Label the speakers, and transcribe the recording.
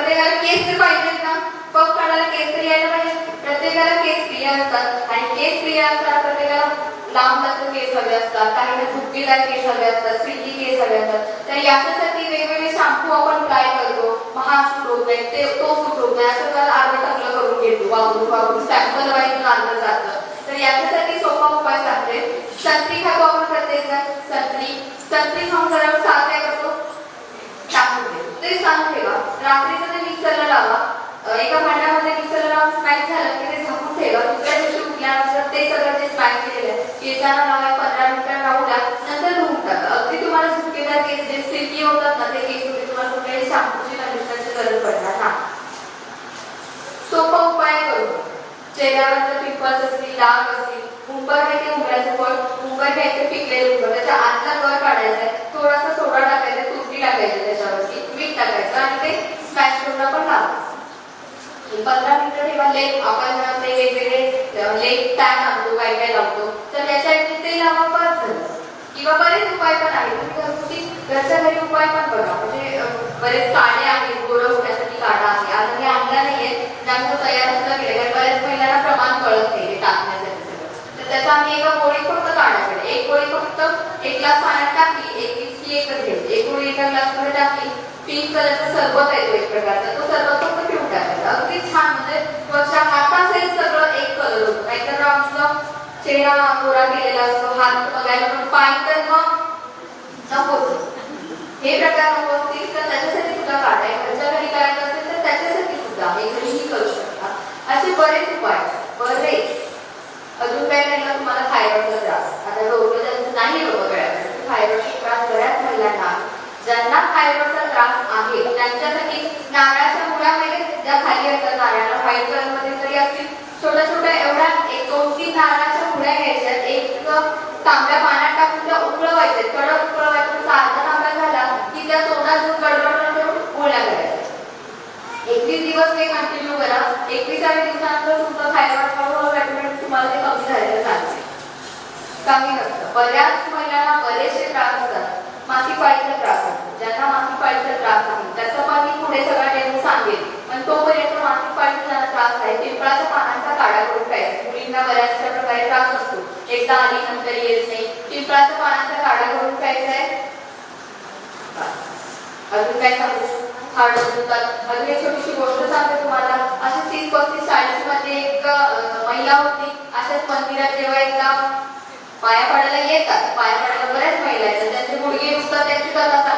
Speaker 1: प्रत्येकाला केस तर पाहिजे ना, पग काढायला केस तर यायला पाहिजे. प्रत्येकाला केस प्रिय असतात आणि केस प्रिय असतात. प्रत्येकाला लांब लचक केस हवे असतात, काहींना झुपकेदार केस हवे असतात, सिल्की केस हवे असतात. तर याच्यासाठी वेगवेगळे शॅम्पू आपण ट्राय करतो. मग हा सूट होत नाही, तो सूट होत नाही, असं त्याला अर्ध टाकलं करून घेतो, वापरून सॅम्पल वाईज आणलं जातं. तर याच्यासाठी सोपा उपाय सांगते. संत्री खातो आपण प्रत्येकजण. संत्री खाऊन झाल्यावर साल काय करतो, टाकून देतो. ते सांग ठेवा. रात्रीचं ते मिक्सरला लावा. एका भांड्यामध्ये मिक्सरला लावून स्मॅश झालं की ते झाकून ठेवा. दुसऱ्या दिवशी उठल्यानंतर ते सगळं जे स्मॅश केलेलं आहे केसांना लावा, 15 मिनिटं राहू द्या, नंतर धुवून टाका. अगदी तुम्हाला झुपकेदार केस जे सिल्की होतात ना, ते केस होते. तुम्हाला कुठल्याही शॅम्पूची कंडिशनरची गरज पडणार नाही. सोपा उपाय करू. चेहऱ्यावर जर पिंपल्स असतील, डाग असतील, उंबर आहे ते उंबराचं फळ, उंबर घ्यायचं, पिकलेलं उंबर, त्याच्या आतला गर काढायचा आहे, थोडासा सोडा टाकायचा, तुरटी टाकायची त्याच्यावरती, मीठ टाकायचं आणि ते स्मॅश करून आपण लावायचं. 15 मिनिटं ठेवा. लेप आपण ते वेगवेगळे लेप टॅन आणतो, काय काय लावतो, तर त्याच्याऐवजी ते लावा, बस झालं. किंवा बरेच उपाय पण आहेत. तुम्ही घरगुती घरच्या घरी उपाय पण बघा. म्हणजे बरेच काढे आहेत, गोरं होण्यासाठी काढा आहे. आता हे आणला नाहीये, त्यामुळे तयार सुद्धा केले, कारण बऱ्याच महिलांना प्रमाण कळत नाही टाकण्यासाठी सगळं. तर त्याचा आम्ही एका गोळी फक्त काढायकडे, एक गोळी फक्त 1 ग्लास पाण्यात टाकली, एकच घ्यायची. एक गोळी एका ग्लासमध्ये टाकली, पिंक कलरचा सरबत येतो एक प्रकारचा, तो सरबत फक्त पिऊन टाकायचा. अगदी छान, म्हणजे त्वचा हाताचे सगळं एक कलर होतो. नाहीतर आमचं चेहरा गोरा केलेला असतो, हात बघायला पण, पाय तर मग नकोच. हे प्रकार नको असतील तर त्याच्यासाठी सुद्धा काढाय. घरच्या घरी करायचं असेल तर त्याच्यासाठी सुद्धा हे घरीही करू शकता. असे बरेच उपाय, बरेच. अजून काय नाही का, तुम्हाला थायरॉइडचा त्रास, आता डोकं नाही होतं गळ्यात, थायरॉइडचा त्रास बऱ्याच महिलांना, ज्यांना थायरॉइडचा त्रास आहे त्यांच्यासाठी नारळाच्या मुळामध्ये ज्या खाली असतात, नारळाला व्हाईट कलर मध्ये तरी असतील, छोट्या छोट्या एवढ्या 1-2-3 नारळाच्या मुळ्या घ्यायच्या, एक तांब्या पाण्यात टाकून त्या उकळवायच्या, कडक उकळवायच्या. अर्धा तांब्या झाला की त्या तोंडात घेऊन गडगड करून गुळण्या करायच्या. 21 दिवस हे कंटिन्यू करा. 21व्या दिवसानंतर तुमचा थायरॉइड हळूहळू ऑटोमॅटिक तुम्हाला ते कमी झालेलं चालते. कमी नसतं. बऱ्याच महिलांना बरेचसे त्रास असतात. मासिक पाळीचा त्रास असतो, ज्यांना मासिक पाळीचा त्रास आहे त्याचं पण मी पुढे सगळा डेमो सांगेन. पण तोपर्यंत मासिक पाळीचा ज्यांना त्रास आहे, पिंपळाच्या पानांचा काढा करून प्यायचा. मुलींना बऱ्याचशा प्रकारे त्रास असतो, एकदा आली नंतर येत नाही. पिंपळाच्या पानांचा काढा करून प्यायचा आहे. अजून काय सांगू, हाड दुखतात. अजून एक छोटीशी गोष्ट सांगते तुम्हाला. अशी 30-35-40 मध्ये एक महिला होती. अशाच मंदिरात जेव्हा एकदा पाया पडायला येतात, पाया पडायला बऱ्याच महिला येतात, त्यांचे गुडघे दुखतात, त्यांची कथा